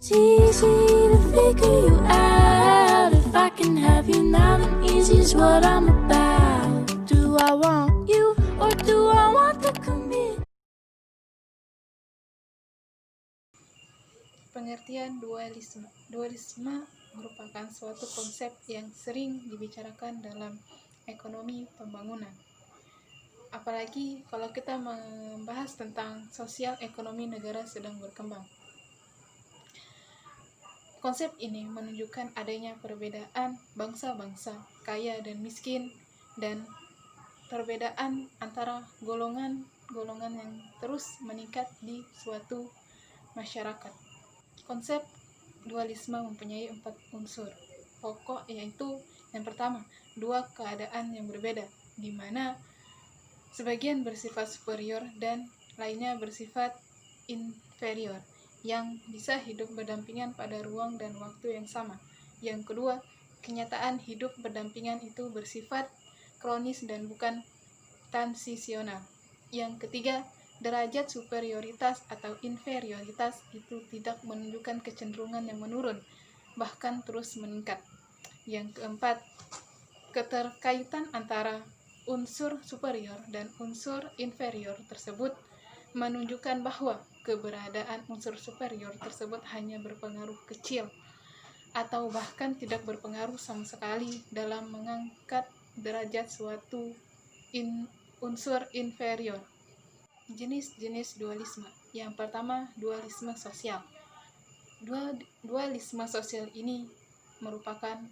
It's easy to figure you out. If I can have you now, then easy's what I'm about. Do I want you or do I want to commit? Pengertian dualisme. Dualisme merupakan suatu konsep yang sering dibicarakan dalam ekonomi pembangunan. Apalagi kalau kita membahas tentang sosial ekonomi negara sedang berkembang. Konsep ini menunjukkan adanya perbedaan bangsa-bangsa, kaya dan miskin, dan perbedaan antara golongan-golongan yang terus meningkat di suatu masyarakat. Konsep dualisme mempunyai 4 unsur pokok, yaitu yang pertama, dua keadaan yang berbeda, di mana sebagian bersifat superior dan lainnya bersifat inferior, yang bisa hidup berdampingan pada ruang dan waktu yang sama. Yang kedua, kenyataan hidup berdampingan itu bersifat kronis dan bukan transisional. Yang ketiga, derajat superioritas atau inferioritas itu tidak menunjukkan kecenderungan yang menurun, bahkan terus meningkat. Yang keempat, keterkaitan antara unsur superior dan unsur inferior tersebut menunjukkan bahwa keberadaan unsur superior tersebut hanya berpengaruh kecil atau bahkan tidak berpengaruh sama sekali dalam mengangkat derajat suatu unsur inferior. Jenis-jenis dualisme. Yang pertama, dualisme sosial. Dualisme sosial ini merupakan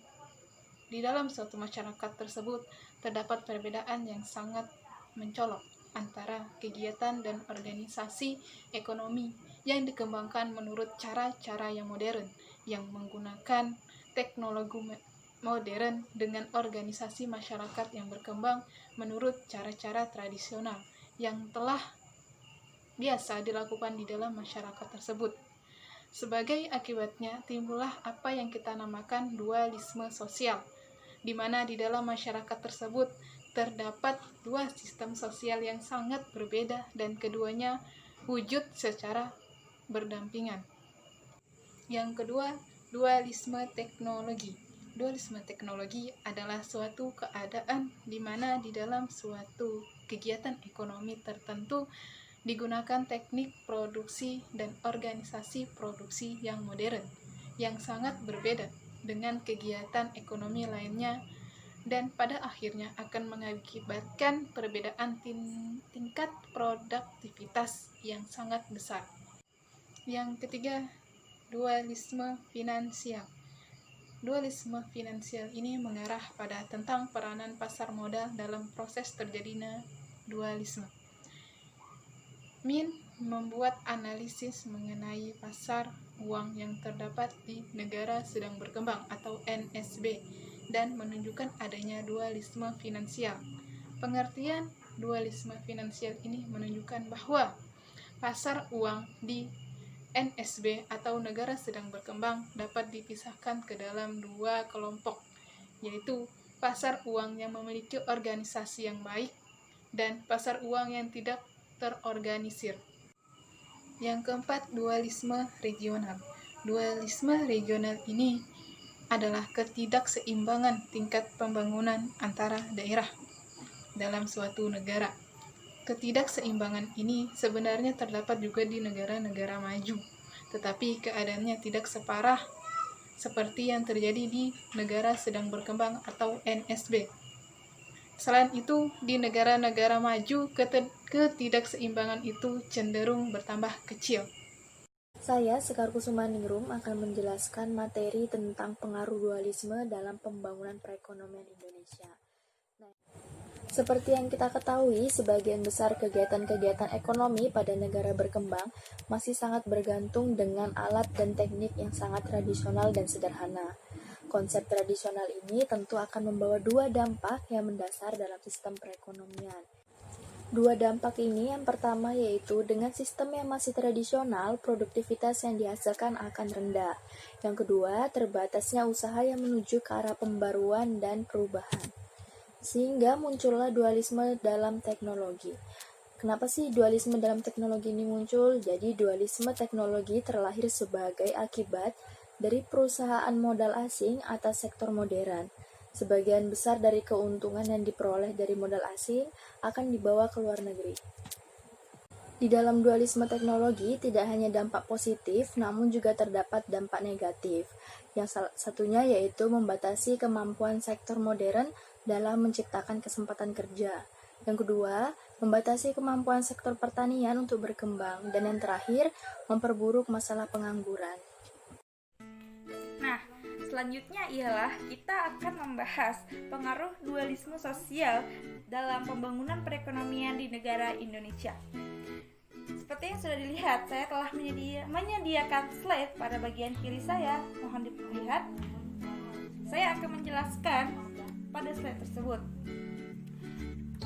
di dalam suatu masyarakat tersebut terdapat perbedaan yang sangat mencolok antara kegiatan dan organisasi ekonomi yang dikembangkan menurut cara-cara yang modern, yang menggunakan teknologi modern, dengan organisasi masyarakat yang berkembang menurut cara-cara tradisional yang telah biasa dilakukan di dalam masyarakat tersebut. Sebagai akibatnya timbullah apa yang kita namakan dualisme sosial, di mana di dalam masyarakat tersebut terdapat dua sistem sosial yang sangat berbeda dan keduanya wujud secara berdampingan. Yang kedua, dualisme teknologi. Dualisme teknologi adalah suatu keadaan di mana di dalam suatu kegiatan ekonomi tertentu digunakan teknik produksi dan organisasi produksi yang modern, yang sangat berbeda dengan kegiatan ekonomi lainnya, dan pada akhirnya akan mengakibatkan perbedaan tingkat produktivitas yang sangat besar. Yang ketiga, dualisme finansial. Dualisme finansial ini mengarah pada tentang peranan pasar modal dalam proses terjadinya dualisme. Min membuat analisis mengenai pasar uang yang terdapat di negara sedang berkembang atau NSB dan menunjukkan adanya dualisme finansial. Pengertian dualisme finansial ini menunjukkan bahwa pasar uang di NSB atau negara sedang berkembang dapat dipisahkan ke dalam dua kelompok, yaitu pasar uang yang memiliki organisasi yang baik dan pasar uang yang tidak terorganisir. Yang keempat, dualisme regional. Dualisme regional ini adalah ketidakseimbangan tingkat pembangunan antara daerah dalam suatu negara. Ketidakseimbangan ini sebenarnya terdapat juga di negara-negara maju, tetapi keadaannya tidak separah seperti yang terjadi di negara sedang berkembang atau NSB. Selain itu, di negara-negara maju, ketidakseimbangan itu cenderung bertambah kecil. Saya, Sekar Kusumaningrum, akan menjelaskan materi tentang pengaruh dualisme dalam pembangunan perekonomian Indonesia. Seperti yang kita ketahui, sebagian besar kegiatan-kegiatan ekonomi pada negara berkembang masih sangat bergantung dengan alat dan teknik yang sangat tradisional dan sederhana. Konsep tradisional ini tentu akan membawa dua dampak yang mendasar dalam sistem perekonomian. Dua dampak ini, yang pertama yaitu dengan sistem yang masih tradisional, produktivitas yang dihasilkan akan rendah. Yang kedua, terbatasnya usaha yang menuju ke arah pembaruan dan perubahan. Sehingga muncullah dualisme dalam teknologi. Kenapa sih dualisme dalam teknologi ini muncul? Jadi dualisme teknologi terlahir sebagai akibat dari perusahaan modal asing atas sektor modern. Sebagian besar dari keuntungan yang diperoleh dari modal asing akan dibawa ke luar negeri. Di dalam dualisme teknologi tidak hanya dampak positif, namun juga terdapat dampak negatif. Yang salah satunya yaitu membatasi kemampuan sektor modern dalam menciptakan kesempatan kerja. Yang kedua, membatasi kemampuan sektor pertanian untuk berkembang. Dan yang terakhir, memperburuk masalah pengangguran. Nah, selanjutnya ialah kita akan membahas pengaruh dualisme sosial dalam pembangunan perekonomian di negara Indonesia. Seperti yang sudah dilihat, saya telah menyediakan slide pada bagian kiri saya. Mohon dilihat. Saya akan menjelaskan pada slide tersebut.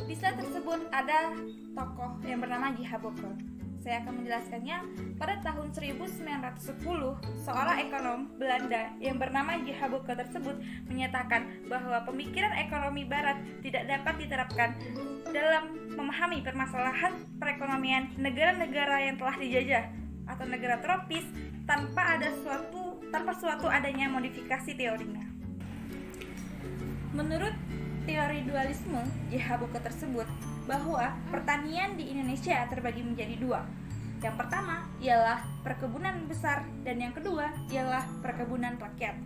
Di slide tersebut ada tokoh yang bernama J.H. Boeke. Saya akan menjelaskannya. Pada tahun 1910, seorang ekonom Belanda yang bernama J.H. Boeke tersebut menyatakan bahwa pemikiran ekonomi barat tidak dapat diterapkan dalam memahami permasalahan perekonomian negara-negara yang telah dijajah atau negara tropis tanpa suatu adanya modifikasi teorinya. Menurut teori dualisme J.H. Boeke tersebut bahwa pertanian di Indonesia terbagi menjadi dua. Yang pertama ialah perkebunan besar dan yang kedua ialah perkebunan rakyat.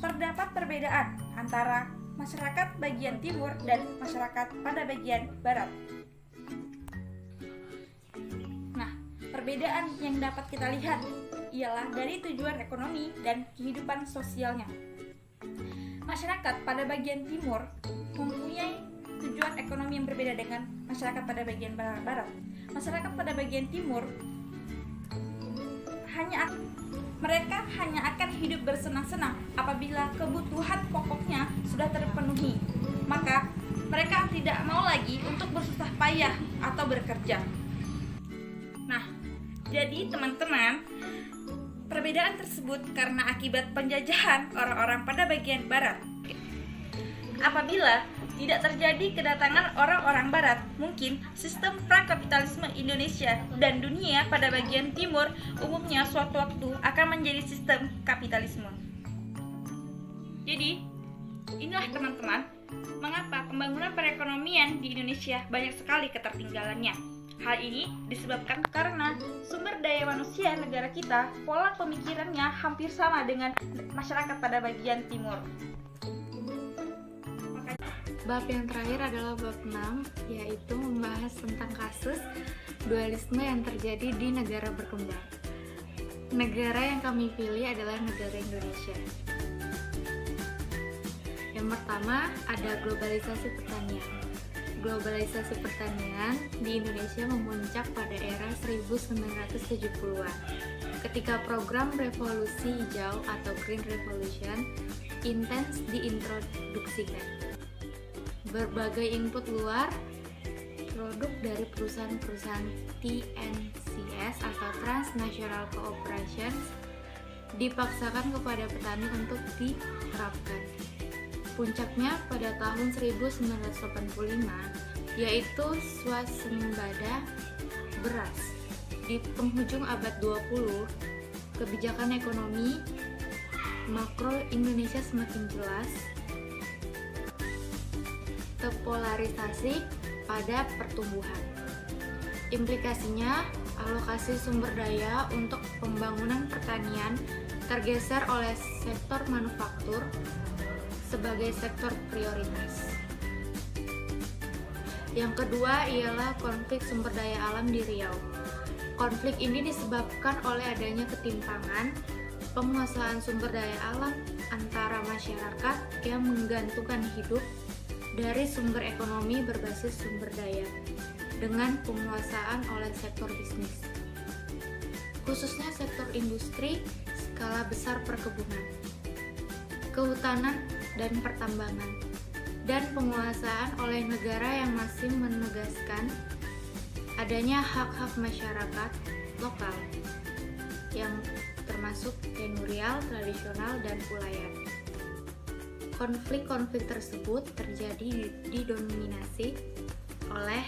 Terdapat perbedaan antara masyarakat bagian timur dan masyarakat pada bagian barat. Nah, perbedaan yang dapat kita lihat ialah dari tujuan ekonomi dan kehidupan sosialnya. Masyarakat pada bagian timur mempunyai tujuan ekonomi yang berbeda dengan masyarakat pada bagian barat. Masyarakat pada bagian timur mereka hanya akan hidup bersenang-senang apabila kebutuhan pokoknya sudah terpenuhi. Maka mereka tidak mau lagi untuk bersusah payah atau bekerja. Nah, jadi teman-teman, perbedaan tersebut karena akibat penjajahan orang-orang pada bagian barat. Apabila tidak terjadi kedatangan orang-orang barat, mungkin sistem prakapitalisme Indonesia dan dunia pada bagian timur umumnya suatu waktu akan menjadi sistem kapitalisme. Jadi, inilah teman-teman, mengapa pembangunan perekonomian di Indonesia banyak sekali ketertinggalannya. Hal ini disebabkan karena sumber daya manusia negara kita, pola pemikirannya hampir sama dengan masyarakat pada bagian timur. Bab yang terakhir adalah bab 6, yaitu membahas tentang kasus dualisme yang terjadi di negara berkembang. Negara yang kami pilih adalah negara Indonesia. Yang pertama ada globalisasi pertanian. Globalisasi pertanian di Indonesia memuncak pada era 1970-an, ketika program revolusi hijau atau Green Revolution intens diintroduksikan. Berbagai input luar, produk dari perusahaan-perusahaan TNCS atau Transnational Corporations dipaksakan kepada petani untuk diterapkan. Puncaknya pada tahun 1985, yaitu swasembada beras. Di penghujung abad 20, kebijakan ekonomi makro Indonesia semakin jelas, terpolarisasi pada pertumbuhan. Implikasinya, alokasi sumber daya untuk pembangunan pertanian tergeser oleh sektor manufaktur sebagai sektor prioritas. Yang kedua ialah konflik sumber daya alam di Riau. Konflik ini disebabkan oleh adanya ketimpangan penguasaan sumber daya alam antara masyarakat yang menggantungkan hidup dari sumber ekonomi berbasis sumber daya dengan penguasaan oleh sektor bisnis, khususnya sektor industri skala besar, perkebunan, kehutanan dan pertambangan, dan penguasaan oleh negara yang masih menegaskan adanya hak-hak masyarakat lokal yang termasuk tenurial, tradisional, dan ulayat. Konflik-konflik tersebut terjadi didominasi oleh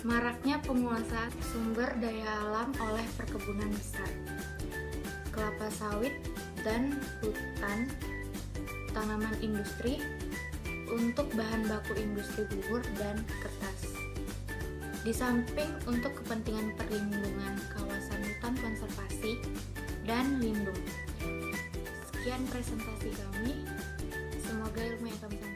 maraknya penguasaan sumber daya alam oleh perkebunan besar, kelapa sawit, dan hutan tanaman industri untuk bahan baku industri bubur dan kertas. Di samping untuk kepentingan perlindungan kawasan hutan konservasi dan lindung. Sekian presentasi kami. Semoga ilmu yang kami sampaikan